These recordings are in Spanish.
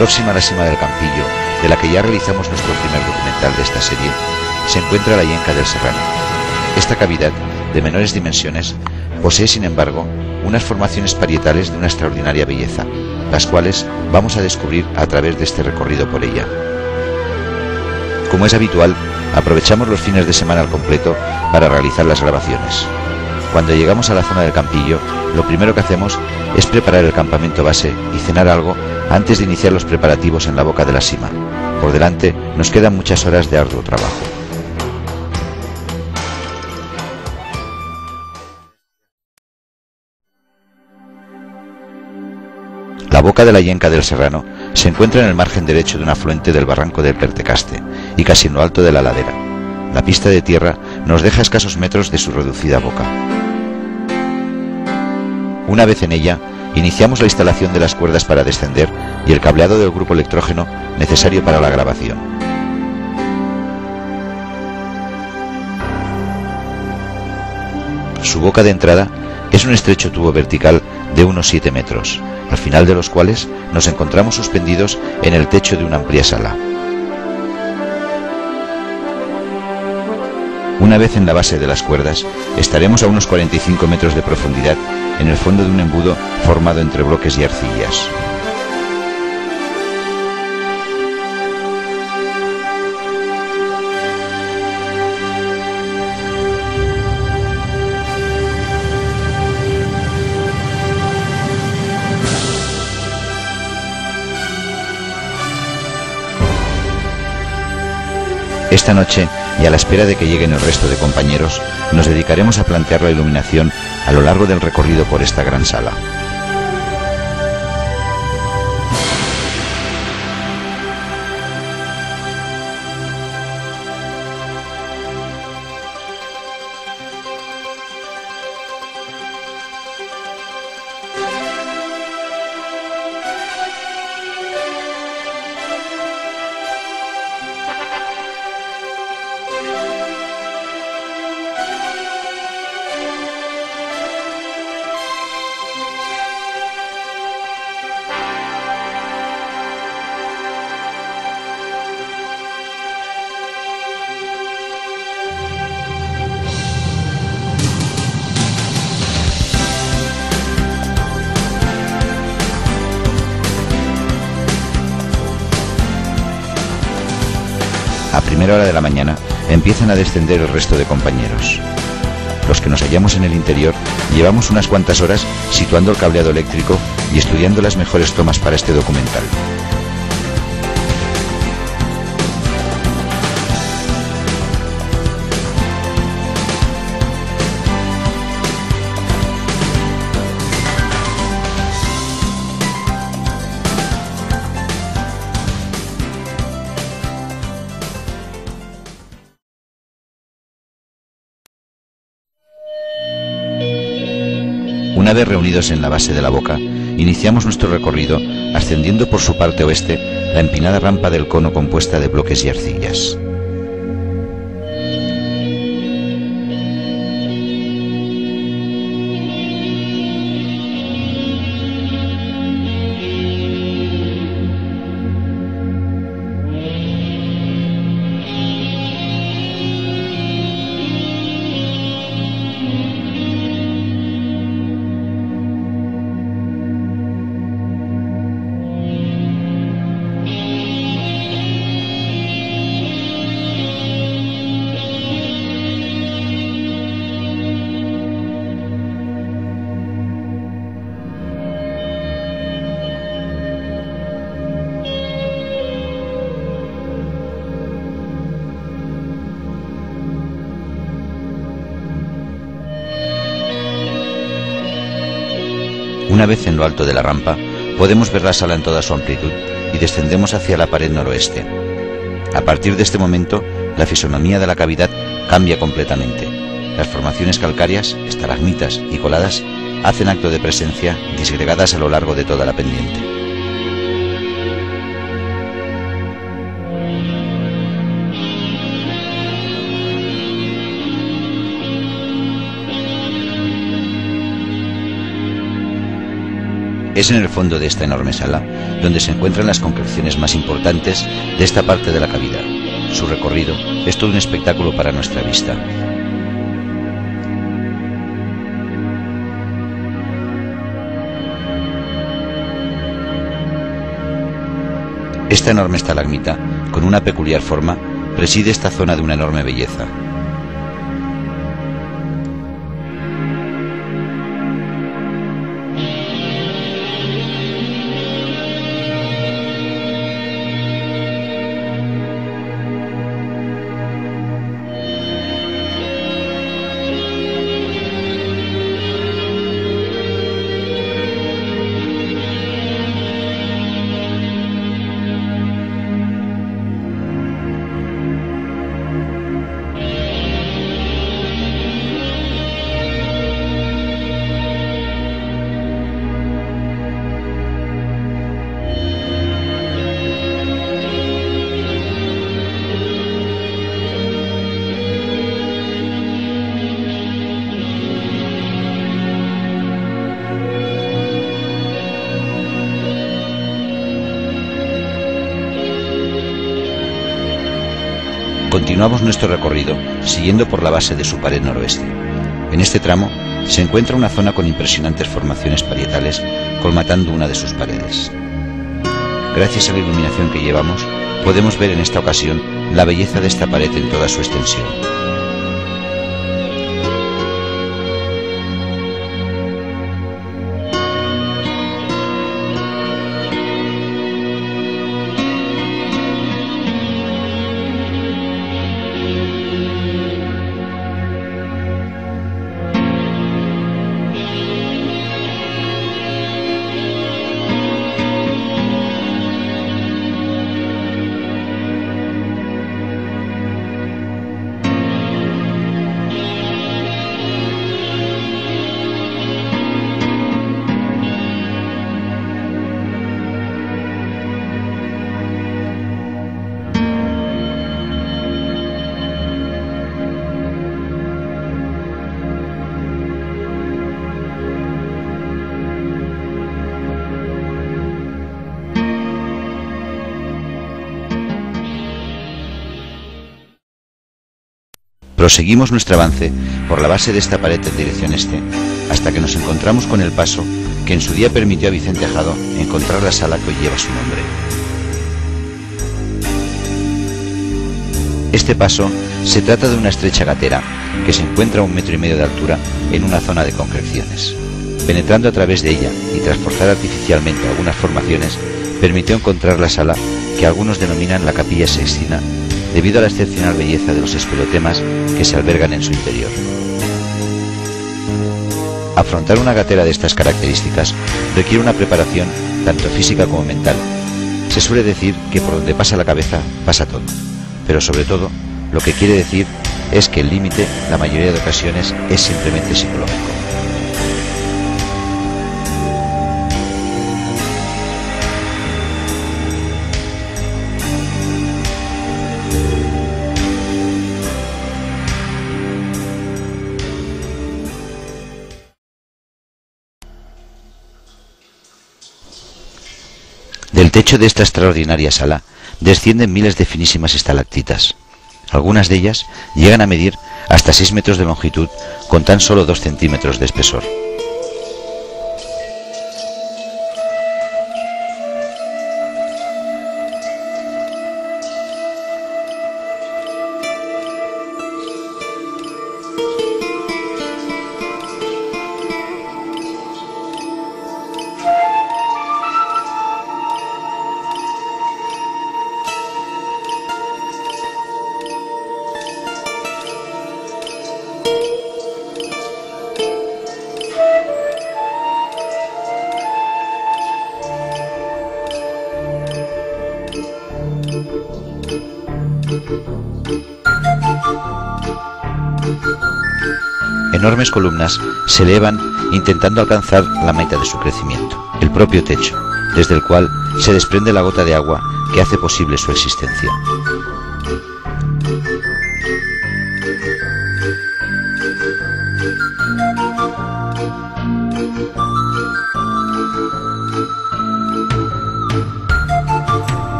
Próxima a la cima del Campillo, de la que ya realizamos nuestro primer documental de esta serie, se encuentra la Yenca del Serrano. Esta cavidad, de menores dimensiones, posee sin embargo unas formaciones parietales de una extraordinaria belleza, las cuales vamos a descubrir a través de este recorrido por ella. Como es habitual, aprovechamos los fines de semana al completo para realizar las grabaciones. Cuando llegamos a la zona del Campillo, lo primero que hacemos es preparar el campamento base y cenar algo antes de iniciar los preparativos en la boca de la cima. Por delante nos quedan muchas horas de arduo trabajo. La boca de la Yenca del Serrano se encuentra en el margen derecho de un afluente del barranco del Pertecaste y casi en lo alto de la ladera. La pista de tierra nos deja escasos metros de su reducida boca. Una vez en ella, iniciamos la instalación de las cuerdas para descender y el cableado del grupo electrógeno necesario para la grabación. Su boca de entrada es un estrecho tubo vertical de unos 7 metros, al final de los cuales nos encontramos suspendidos en el techo de una amplia sala. Una vez en la base de las cuerdas, estaremos a unos 45 metros de profundidad en el fondo de un embudo formado entre bloques y arcillas. Esta noche, y a la espera de que lleguen el resto de compañeros, nos dedicaremos a plantear la iluminación a lo largo del recorrido por esta gran sala. A primera hora de la mañana empiezan a descender el resto de compañeros. Los que nos hallamos en el interior llevamos unas cuantas horas situando el cableado eléctrico y estudiando las mejores tomas para este documental. Una vez reunidos en la base de la boca, iniciamos nuestro recorrido ascendiendo por su parte oeste la empinada rampa del cono compuesta de bloques y arcillas. Una vez en lo alto de la rampa, podemos ver la sala en toda su amplitud y descendemos hacia la pared noroeste. A partir de este momento, la fisonomía de la cavidad cambia completamente. Las formaciones calcáreas, estalagmitas y coladas hacen acto de presencia disgregadas a lo largo de toda la pendiente. Es en el fondo de esta enorme sala donde se encuentran las concreciones más importantes de esta parte de la cavidad. Su recorrido es todo un espectáculo para nuestra vista. Esta enorme estalagmita, con una peculiar forma, preside esta zona de una enorme belleza. Continuamos nuestro recorrido siguiendo por la base de su pared noroeste. En este tramo se encuentra una zona con impresionantes formaciones parietales colmatando una de sus paredes. Gracias a la iluminación que llevamos, podemos ver en esta ocasión la belleza de esta pared en toda su extensión. Proseguimos nuestro avance por la base de esta pared en dirección este, hasta que nos encontramos con el paso que en su día permitió a Vicente Ajado encontrar la sala que hoy lleva su nombre. Este paso se trata de una estrecha gatera que se encuentra a 1,5 metros de altura en una zona de concreciones. Penetrando a través de ella y tras forzar artificialmente algunas formaciones, permitió encontrar la sala que algunos denominan la Capilla Sixtina, debido a la excepcional belleza de los espelotemas que se albergan en su interior. Afrontar una gatera de estas características requiere una preparación tanto física como mental. Se suele decir que por donde pasa la cabeza pasa todo, pero sobre todo lo que quiere decir es que el límite, la mayoría de ocasiones, es simplemente psicológico. Del techo de esta extraordinaria sala descienden miles de finísimas estalactitas. Algunas de ellas llegan a medir hasta 6 metros de longitud con tan solo 2 centímetros de espesor. Enormes columnas se elevan intentando alcanzar la meta de su crecimiento, el propio techo, desde el cual se desprende la gota de agua que hace posible su existencia.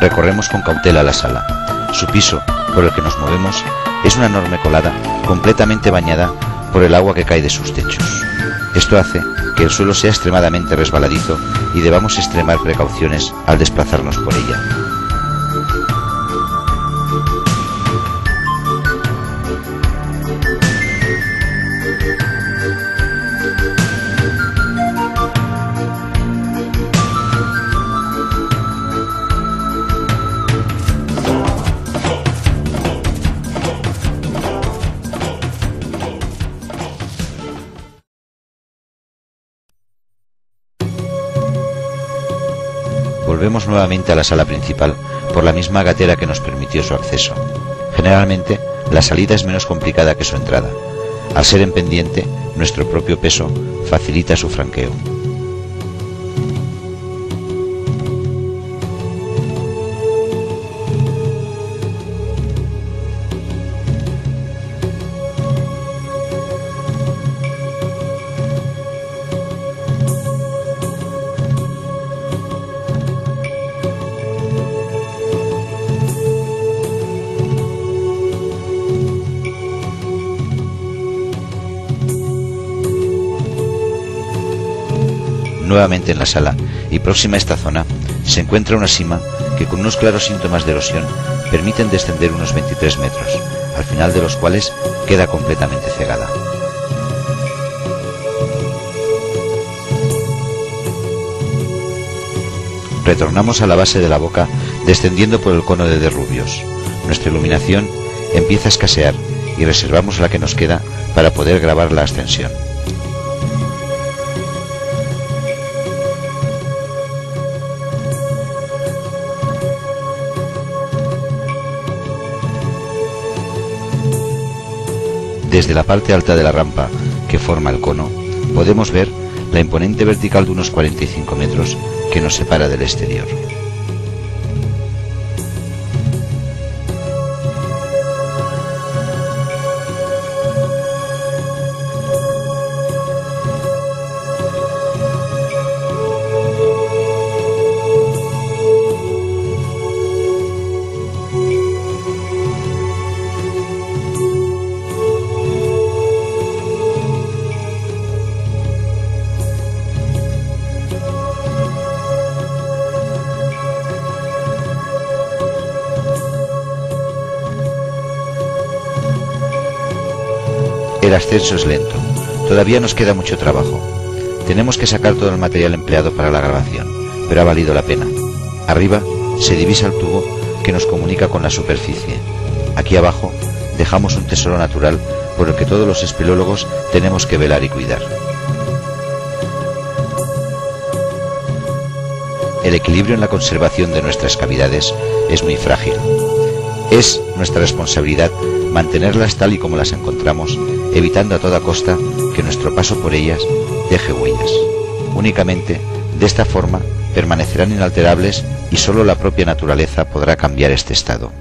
Recorremos con cautela la sala. Su piso, por el que nos movemos, es una enorme colada completamente bañada por el agua que cae de sus techos. Esto hace que el suelo sea extremadamente resbaladizo y debamos extremar precauciones al desplazarnos por ella. Volvemos nuevamente a la sala principal por la misma gatera que nos permitió su acceso. Generalmente, la salida es menos complicada que su entrada. Al ser en pendiente, nuestro propio peso facilita su franqueo. Nuevamente en la sala y próxima a esta zona se encuentra una sima que con unos claros síntomas de erosión permiten descender unos 23 metros, al final de los cuales queda completamente cegada. Retornamos a la base de la boca descendiendo por el cono de derrubios. Nuestra iluminación empieza a escasear y reservamos la que nos queda para poder grabar la ascensión. Desde la parte alta de la rampa que forma el cono, podemos ver la imponente vertical de unos 45 metros que nos separa del exterior. El ascenso es lento, todavía nos queda mucho trabajo. Tenemos que sacar todo el material empleado para la grabación, pero ha valido la pena. Arriba se divisa el tubo que nos comunica con la superficie. Aquí abajo dejamos un tesoro natural por el que todos los espeleólogos tenemos que velar y cuidar. El equilibrio en la conservación de nuestras cavidades es muy frágil. Es nuestra responsabilidad mantenerlas tal y como las encontramos, evitando a toda costa que nuestro paso por ellas deje huellas. Únicamente de esta forma permanecerán inalterables y solo la propia naturaleza podrá cambiar este estado.